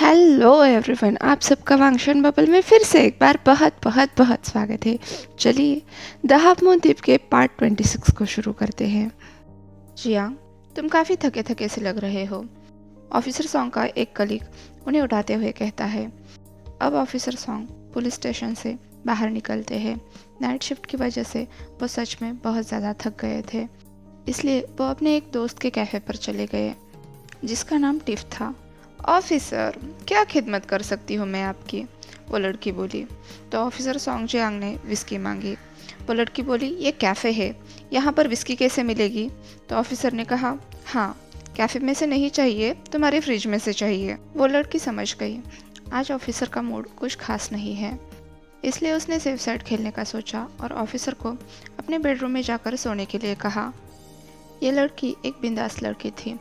Hello everyone, आप सबका वांगशन bubble में फिर से एक बार बहुत बहुत बहुत स्वागत है। चलिए द हाफ मून द्वीप के पार्ट 26 को शुरू करते हैं। जियांग, तुम काफ़ी थके थके से लग रहे हो, ऑफिसर सॉन्ग का एक कलीग उन्हें उठाते हुए कहता है। अब ऑफिसर सॉन्ग पुलिस स्टेशन से बाहर निकलते हैं। नाइट शिफ्ट की वजह से वो सच में बहुत ज़्यादा थक गए थे, इसलिए वो अपने एक दोस्त के कैफ़े पर चले गए जिसका नाम टिफ था। ऑफिसर, क्या खिदमत कर सकती हूँ मैं आपकी, वो लड़की बोली। तो ऑफिसर सॉन्ग जियांग ने विस्की मांगी। वो लड़की बोली, ये कैफ़े है, यहाँ पर विस्की कैसे मिलेगी? तो ऑफिसर ने कहा, हाँ, कैफ़े में से नहीं चाहिए, तुम्हारे फ्रिज में से चाहिए। वो लड़की समझ गई आज ऑफिसर का मूड कुछ खास नहीं है, इसलिए उसने सेफ साइड खेलने का सोचा और ऑफिसर को अपने बेडरूम में जाकर सोने के लिए कहा। ये लड़की एक बिंदास लड़की थी,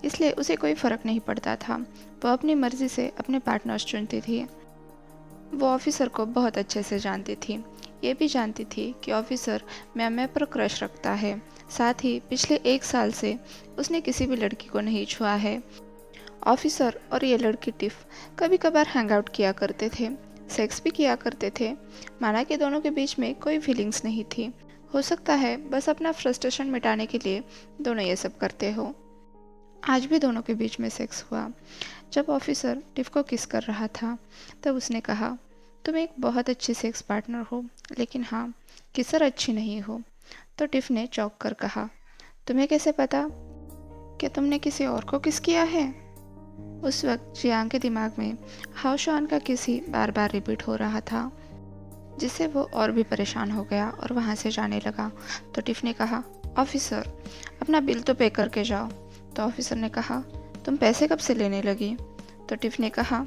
इसलिए उसे कोई फ़र्क नहीं पड़ता था। वह अपनी मर्जी से अपने पार्टनर्स चुनती थी। वो ऑफिसर को बहुत अच्छे से जानती थी। ये भी जानती थी कि ऑफिसर म्याम्या पर क्रश रखता है। साथ ही पिछले 1 साल से उसने किसी भी लड़की को नहीं छुआ है। ऑफिसर और ये लड़की टिफ कभी कभार हैंग आउट किया करते थे, सेक्स भी किया करते थे। माना कि दोनों के बीच में कोई फीलिंग्स नहीं थी। हो सकता है बस अपना फ्रस्ट्रेशन मिटाने के लिए दोनों ये सब करते हो। आज भी दोनों के बीच में सेक्स हुआ। जब ऑफिसर टिफ को किस कर रहा था तब उसने कहा, तुम एक बहुत अच्छी सेक्स पार्टनर हो, लेकिन हाँ, किसर अच्छी नहीं हो। तो टिफ ने चौंक कर कहा, तुम्हें कैसे पता कि तुमने किसी और को किस किया है? उस वक्त जियांग के दिमाग में हाओ शुआन का किस ही बार बार रिपीट हो रहा था, जिससे वो और भी परेशान हो गया और वहाँ से जाने लगा। तो टिफ ने कहा, ऑफिसर, अपना बिल तो पे करके जाओ। तो ऑफिसर ने कहा, तुम पैसे कब से लेने लगी? तो टिफ ने कहा,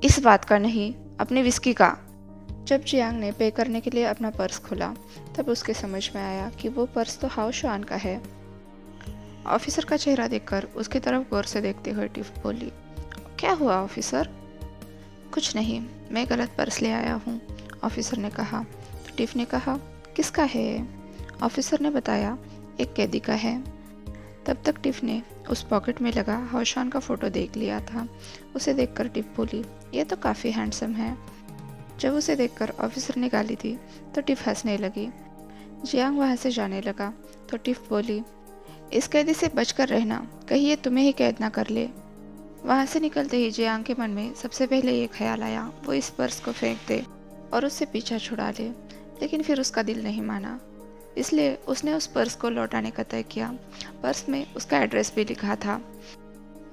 इस बात का नहीं, अपने विस्की का। जब जियांग ने पे करने के लिए अपना पर्स खोला तब उसके समझ में आया कि वो पर्स तो हाओ शुआन का है। ऑफिसर का चेहरा देखकर उसकी तरफ गौर से देखते हुए टिफ बोली, क्या हुआ ऑफिसर? कुछ नहीं, मैं गलत पर्स ले आया हूँ, ऑफिसर ने कहा। तो टिफ ने कहा, किसका है ये? ऑफिसर ने बताया, एक कैदी का है। तब तक टिफ ने उस पॉकेट में लगा हाओ शुआन का फ़ोटो देख लिया था। उसे देखकर टिफ बोली, ये तो काफ़ी हैंडसम है। जब उसे देखकर ऑफिसर ने गाली दी तो टिफ हंसने लगी। जियांग वहाँ से जाने लगा तो टिफ बोली, इस कैदी से बचकर रहना, कहीं ये तुम्हें ही कैद ना कर ले। वहाँ से निकलते ही जियांग के मन में सबसे पहले ये ख्याल आया, वो इस पर्स को फेंक दे और उससे पीछा छुड़ा ले, लेकिन फिर उसका दिल नहीं माना, इसलिए उसने उस पर्स को लौटाने का तय किया। पर्स में उसका एड्रेस भी लिखा था।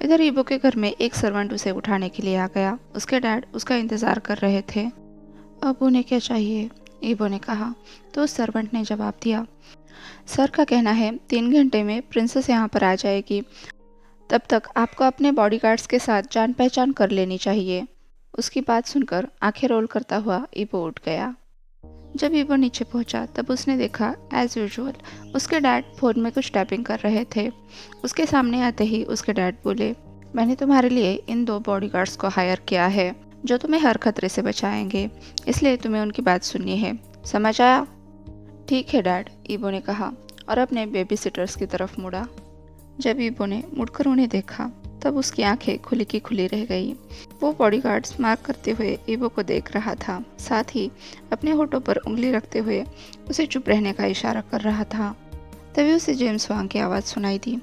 इधर ईबो के घर में एक सर्वेंट उसे उठाने के लिए आ गया। उसके डैड उसका इंतज़ार कर रहे थे। अब उन्हें क्या चाहिए? ईबो ने कहा। तो उस सर्वेंट ने जवाब दिया, सर का कहना है 3 घंटे में प्रिंसेस यहाँ पर आ जाएगी, तब तक आपको अपने बॉडीगार्ड्स के साथ जान पहचान कर लेनी चाहिए। उसकी बात सुनकर आंखें रोल करता हुआ ईबो उठ गया। जब ईबो नीचे पहुंचा तब उसने देखा एज यूजुअल उसके डैड फोन में कुछ टाइपिंग कर रहे थे। उसके सामने आते ही उसके डैड बोले, मैंने तुम्हारे लिए इन 2 बॉडीगार्ड्स को हायर किया है जो तुम्हें हर खतरे से बचाएंगे, इसलिए तुम्हें उनकी बात सुननी है, समझ आया? ठीक है डैड, ईबो ने कहा और अपने बेबी सिटर्स की तरफ मुड़ा। जब ईबो ने मुड़कर उन्हें देखा तब उसकी आंखें खुली की खुली रह गई। वो बॉडीगार्ड्स मार्क करते हुए ईबो को देख रहा था, साथ ही अपने होठों पर उंगली रखते हुए उसे चुप रहने का इशारा कर रहा था। तभी उसे जेम्स वांग की आवाज़ सुनाई दी,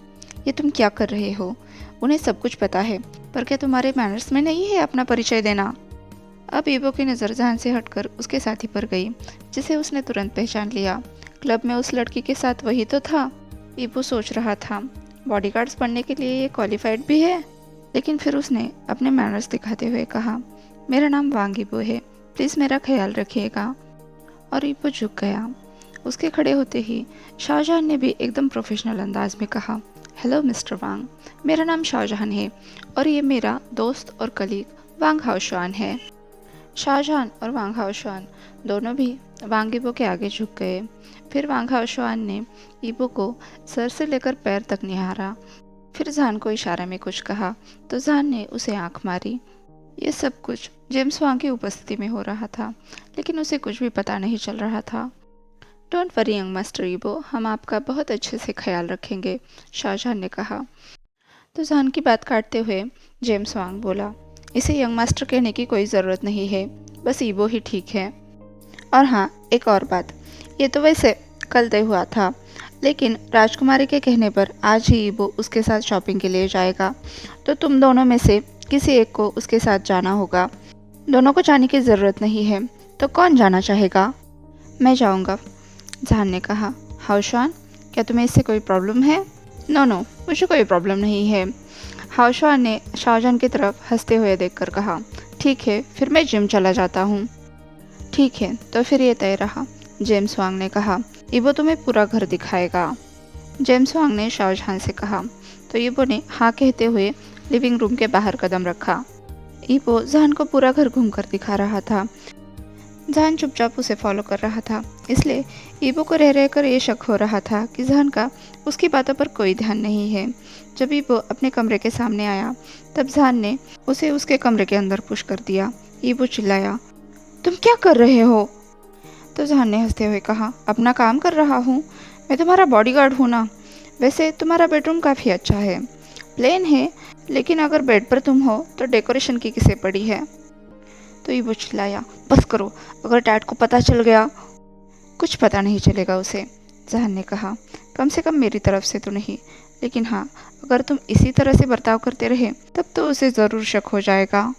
ये तुम क्या कर रहे हो? उन्हें सब कुछ पता है, पर क्या तुम्हारे मैनर्स में नहीं है अपना परिचय देना? अब ईबो की नज़र जान से हटकर उसके साथी पर गई, जिसे उसने तुरंत पहचान लिया। क्लब में उस लड़की के साथ वही तो था। ईबो सोच रहा था, बॉडीगार्ड्स बनने के लिए ये क्वालिफाइड भी है। लेकिन फिर उसने अपने मैनर्स दिखाते हुए कहा, मेरा नाम वांग ईबो है, प्लीज़ मेरा ख्याल रखिएगा। और ईबो झुक गया। उसके खड़े होते ही शाहजहान ने भी एकदम प्रोफेशनल अंदाज में कहा, हेलो मिस्टर वांग, मेरा नाम शाहजहान है और ये मेरा दोस्त और कलीग वांग हाओ शुआन है। शाहजहान और वांग हाओ शुआन दोनों भी वांग ईबो के आगे झुक गए। फिर वांग हाओ शुआन ने ईबो को सर से लेकर पैर तक निहारा। फिर जान को इशारे में कुछ कहा तो जान ने उसे आंख मारी। ये सब कुछ जेम्स वांग की उपस्थिति में हो रहा था, लेकिन उसे कुछ भी पता नहीं चल रहा था। डोंट वरी यंग मास्टर ईबो, हम आपका बहुत अच्छे से ख्याल रखेंगे, शाहजहान ने कहा। तो जान की बात काटते हुए जेम्स वांग बोला, इसे यंग मास्टर कहने की कोई ज़रूरत नहीं है, बस ईबो ही ठीक है। और हाँ, एक और बात, ये तो वैसे कल तय हुआ था, लेकिन राजकुमारी के कहने पर आज ही ईबो उसके साथ शॉपिंग के लिए जाएगा, तो तुम दोनों में से किसी एक को उसके साथ जाना होगा। दोनों को जाने की ज़रूरत नहीं है, तो कौन जाना चाहेगा? मैं जाऊँगा, जहान ने कहा। हाउशवान, क्या तुम्हें इससे कोई प्रॉब्लम है? नो नो, मुझे कोई प्रॉब्लम नहीं है, हाउशवान ने शाहजहान की तरफ हंसते हुए देखकर कहा। ठीक है, फिर मैं जिम चला जाता हूँ। ठीक है, तो फिर ये तय रहा, जेम्स वांग ने कहा। ईबो तुम्हें पूरा घर दिखाएगा, जेम्स वांग ने शाहजहान से कहा। तो ईबो ने हाँ कहते हुए लिविंग रूम के बाहर कदम रखा। ईबो जहान को पूरा घर घूमकर दिखा रहा था। जहान चुपचाप उसे फॉलो कर रहा था, इसलिए ईबो को रह रहकर ये शक हो रहा था कि जहान का उसकी बातों पर कोई ध्यान नहीं है। जब ईबो अपने कमरे के सामने आया, तब जहान ने उसे उसके कमरे के अंदर पुश कर दिया। ईबो चिल्लाया, तुम क्या कर रहे हो? तो जहान ने हंसते हुए कहा, अपना काम कर रहा हूँ, मैं तुम्हारा बॉडीगार्ड हूँ ना। वैसे तुम्हारा बेडरूम काफ़ी अच्छा है, प्लेन है, लेकिन अगर बेड पर तुम हो तो डेकोरेशन की किसे पड़ी है? तो ईबो चिल्लाया, बस करो, अगर डैड को पता चल गया। कुछ पता नहीं चलेगा उसे, जहान ने कहा, कम से कम मेरी तरफ से तो नहीं, लेकिन हाँ, अगर तुम इसी तरह से बर्ताव करते रहे तब तो उसे ज़रूर शक हो जाएगा।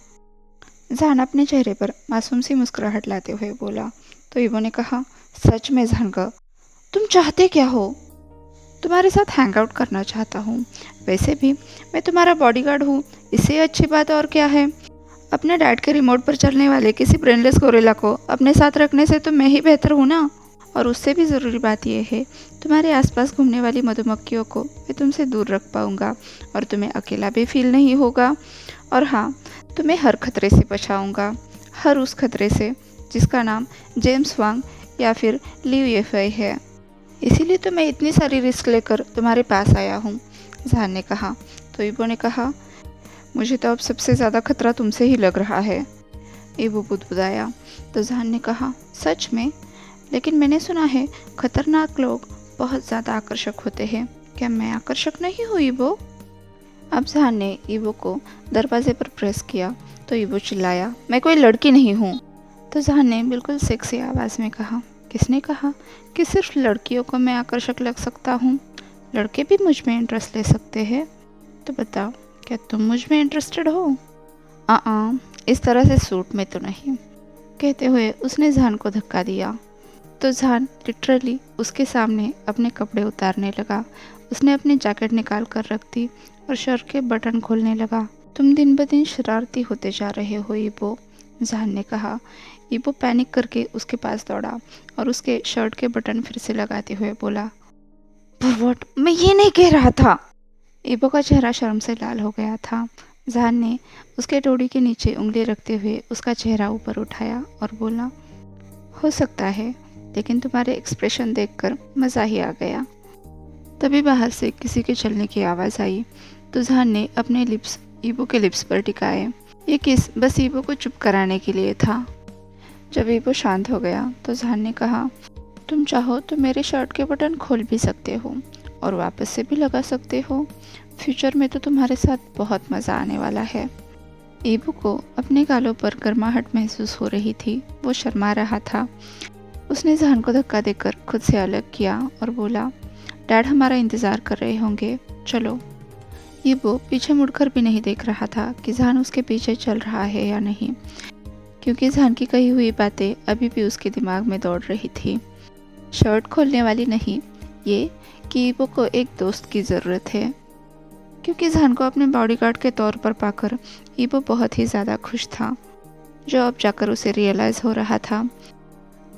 जहान अपने चेहरे पर मासूम सी मुस्कुराहट लाते हुए बोला। तो ईबो ने कहा, सच में जानका, तुम चाहते क्या हो? तुम्हारे साथ हैंग आउट करना चाहता हूँ, वैसे भी मैं तुम्हारा बॉडीगार्ड हूँ, इससे अच्छी बात और क्या है? अपने डैड के रिमोट पर चलने वाले किसी ब्रेनलेस गोरिल्ला को अपने साथ रखने से तो मैं ही बेहतर हूँ ना। और उससे भी ज़रूरी बात यह है, तुम्हारे आसपास घूमने वाली मधुमक्खियों को मैं तुमसे दूर रख पाऊँगा और तुम्हें अकेला भी फील नहीं होगा। और हाँ, तुम्हें हर खतरे से बचाऊँगा, हर उस खतरे से जिसका नाम जेम्स वांग या फिर लियू येफई है। इसीलिए तो मैं इतनी सारी रिस्क लेकर तुम्हारे पास आया हूँ, जहान ने कहा। तो ईबो ने कहा, मुझे तो अब सबसे ज़्यादा खतरा तुमसे ही लग रहा है। ईबो बुदबुदाया। तो जहान ने कहा, सच में? लेकिन मैंने सुना है खतरनाक लोग बहुत ज़्यादा आकर्षक होते हैं, क्या मैं आकर्षक नहीं हूँ ईबो? अब जहान ने ईबो को दरवाजे पर प्रेस किया। तो ईबो चिल्लाया, मैं कोई लड़की नहीं हूँ। तो जहान ने बिल्कुल सेक्सी आवाज़ में कहा, किसने कहा कि सिर्फ लड़कियों को मैं आकर्षक लग सकता हूँ? लड़के भी मुझ में इंटरेस्ट ले सकते हैं। तो बताओ, क्या तुम मुझ में इंटरेस्टेड हो? इस तरह से सूट में तो नहीं, कहते हुए उसने जहान को धक्का दिया। तो जहान लिटरली उसके सामने अपने कपड़े उतारने लगा। उसने अपनी जैकेट निकाल कर रख दी और शर्ट के बटन खोलने लगा। तुम दिन ब दिन शरारती होते जा रहे हो ईबो, जहान ने कहा। ईबो पैनिक करके उसके पास दौड़ा और उसके शर्ट के बटन फिर से लगाते हुए बोला, व्हाट, मैं ये नहीं कह रहा था। ईबो का चेहरा शर्म से लाल हो गया था। जहान ने उसके डोरी के नीचे उंगली रखते हुए उसका चेहरा ऊपर उठाया और बोला, हो सकता है, लेकिन तुम्हारे एक्सप्रेशन देखकर मज़ा ही आ गया। तभी बाहर से किसी के चलने की आवाज़ आई। तो जहान ने अपने लिप्स ईबो के लिप्स पर टिकाए। ये किस बस ईबो को चुप कराने के लिए था। जब ईबो शांत हो गया तो जहान ने कहा, तुम चाहो तो मेरे शर्ट के बटन खोल भी सकते हो और वापस से भी लगा सकते हो। फ्यूचर में तो तुम्हारे साथ बहुत मज़ा आने वाला है। ईबो को अपने गालों पर गर्माहट महसूस हो रही थी। वो शर्मा रहा था। उसने जहान को धक्का देकर खुद से अलग किया और बोला, डैड हमारा इंतज़ार कर रहे होंगे, चलो। ईबो पीछे मुड़कर भी नहीं देख रहा था कि जहान उसके पीछे चल रहा है या नहीं, क्योंकि जहान की कही हुई बातें अभी भी उसके दिमाग में दौड़ रही थी। शर्ट खोलने वाली नहीं, ये कि ईबो को एक दोस्त की ज़रूरत है। क्योंकि जहान को अपने बॉडीगार्ड के तौर पर पाकर ईबो बहुत ही ज़्यादा खुश था, जो अब जाकर उसे रियलाइज़ हो रहा था।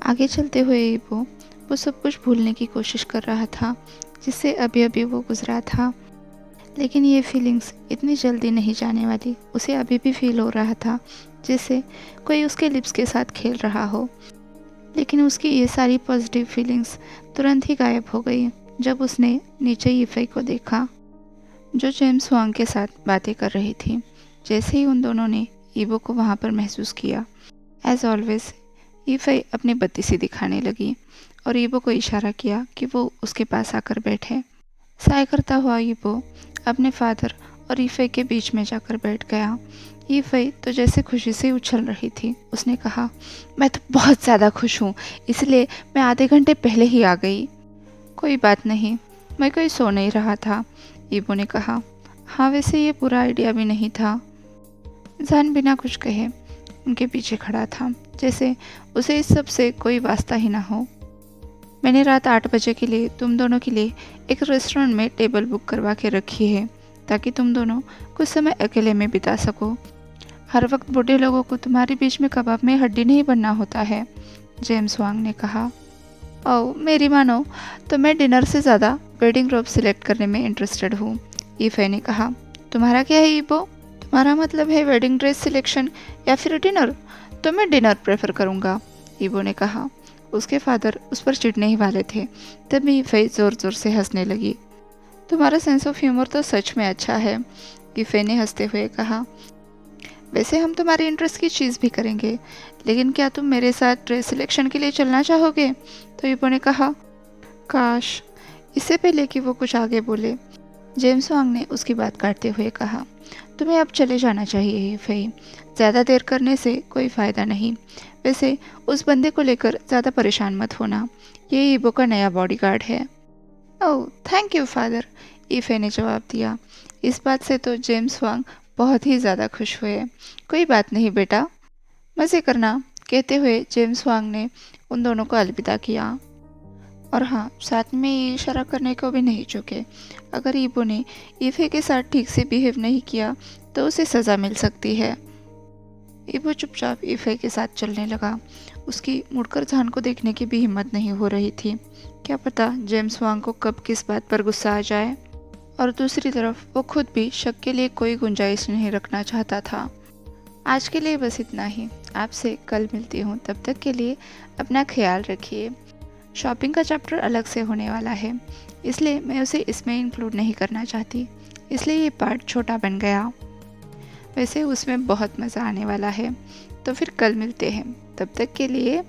आगे चलते हुए ईबो वो सब कुछ भूलने की कोशिश कर रहा था जिससे अभी अभी वो गुजरा था। लेकिन ये फीलिंग्स इतनी जल्दी नहीं जाने वाली। उसे अभी भी फील हो रहा था जैसे कोई उसके लिप्स के साथ खेल रहा हो। लेकिन उसकी ये सारी पॉजिटिव फीलिंग्स तुरंत ही गायब हो गई जब उसने नीचे यीफई को देखा, जो जेम्स वांग के साथ बातें कर रही थी। जैसे ही उन दोनों ने ईबो को वहाँ पर महसूस किया, एज ऑलवेज यीफई अपनी बत्ती सी दिखाने लगी और ईबो को इशारा किया कि वो उसके पास आकर बैठे। साय करता हुआ ईबो अपने फादर और यीफई के बीच में जाकर बैठ गया। ये फई तो जैसे खुशी से उछल रही थी। उसने कहा, मैं तो बहुत ज़्यादा खुश हूँ, इसलिए मैं आधे घंटे पहले ही आ गई। कोई बात नहीं, मैं कोई सो नहीं रहा था, ईबो ने कहा। हाँ, वैसे ये पूरा आइडिया भी नहीं था। जान बिना कुछ कहे उनके पीछे खड़ा था, जैसे उसे इस सब से कोई वास्ता ही ना हो। मैंने रात 8 बजे के लिए तुम दोनों के लिए एक रेस्टोरेंट में टेबल बुक करवा के रखी है, ताकि तुम दोनों कुछ समय अकेले में बिता सको। हर वक्त बूढ़े लोगों को तुम्हारे बीच में कबाब में हड्डी नहीं बनना होता है, जेम्स वांग ने कहा। ओह, मेरी मानो तो मैं डिनर से ज़्यादा वेडिंग रोब सिलेक्ट करने में इंटरेस्टेड हूँ, ईफे ने कहा। तुम्हारा क्या है ईबो? तुम्हारा मतलब है वेडिंग ड्रेस सिलेक्शन या फिर डिनर? तो मैं डिनर प्रेफर करूँगा, ईबो ने कहा। उसके फादर उस पर चिढ़ने ही वाले थे, तभी ईफे ज़ोर ज़ोर से हंसने लगी। तुम्हारा सेंस ऑफ ह्यूमर तो सच में अच्छा है, ईफे ने हंसते हुए कहा। वैसे हम तुम्हारे इंटरेस्ट की चीज़ भी करेंगे, लेकिन क्या तुम मेरे साथ ड्रेस सिलेक्शन के लिए चलना चाहोगे? तो ईबो ने कहा। काश। इससे पहले कि वो कुछ आगे बोले, जेम्स वांग ने उसकी बात काटते हुए कहा, तुम्हें अब चले जाना चाहिए फई। ज़्यादा देर करने से कोई फ़ायदा नहीं। वैसे उस बंदे को लेकर ज़्यादा परेशान मत होना, ये ईबो का नया बॉडीगार्ड है। ओह, थैंक यू फादर, ईफे ने जवाब दिया। इस बात से तो जेम्स वांग बहुत ही ज़्यादा खुश हुए। कोई बात नहीं बेटा, मज़े करना, कहते हुए जेम्स वांग ने उन दोनों को अलविदा किया। और हाँ, साथ में ये इशारा करने को भी नहीं चूके, अगर ईबो ने ईफे के साथ ठीक से बिहेव नहीं किया तो उसे सज़ा मिल सकती है। ईबो चुपचाप ईफे के साथ चलने लगा। उसकी मुड़कर जान को देखने की भी हिम्मत नहीं हो रही थी। क्या पता जेम्स वांग को कब किस बात पर गुस्सा आ जाए। और दूसरी तरफ वो खुद भी शक के लिए कोई गुंजाइश नहीं रखना चाहता था। आज के लिए बस इतना ही। आपसे कल मिलती हूँ, तब तक के लिए अपना ख्याल रखिए। शॉपिंग का चैप्टर अलग से होने वाला है, इसलिए मैं उसे इसमें इंक्लूड नहीं करना चाहती, इसलिए ये पार्ट छोटा बन गया। वैसे उसमें बहुत मज़ा आने वाला है। तो फिर कल मिलते हैं, तब तक के लिए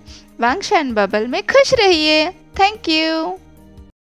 वांगशान बबल में खुश रहिए। Thank you.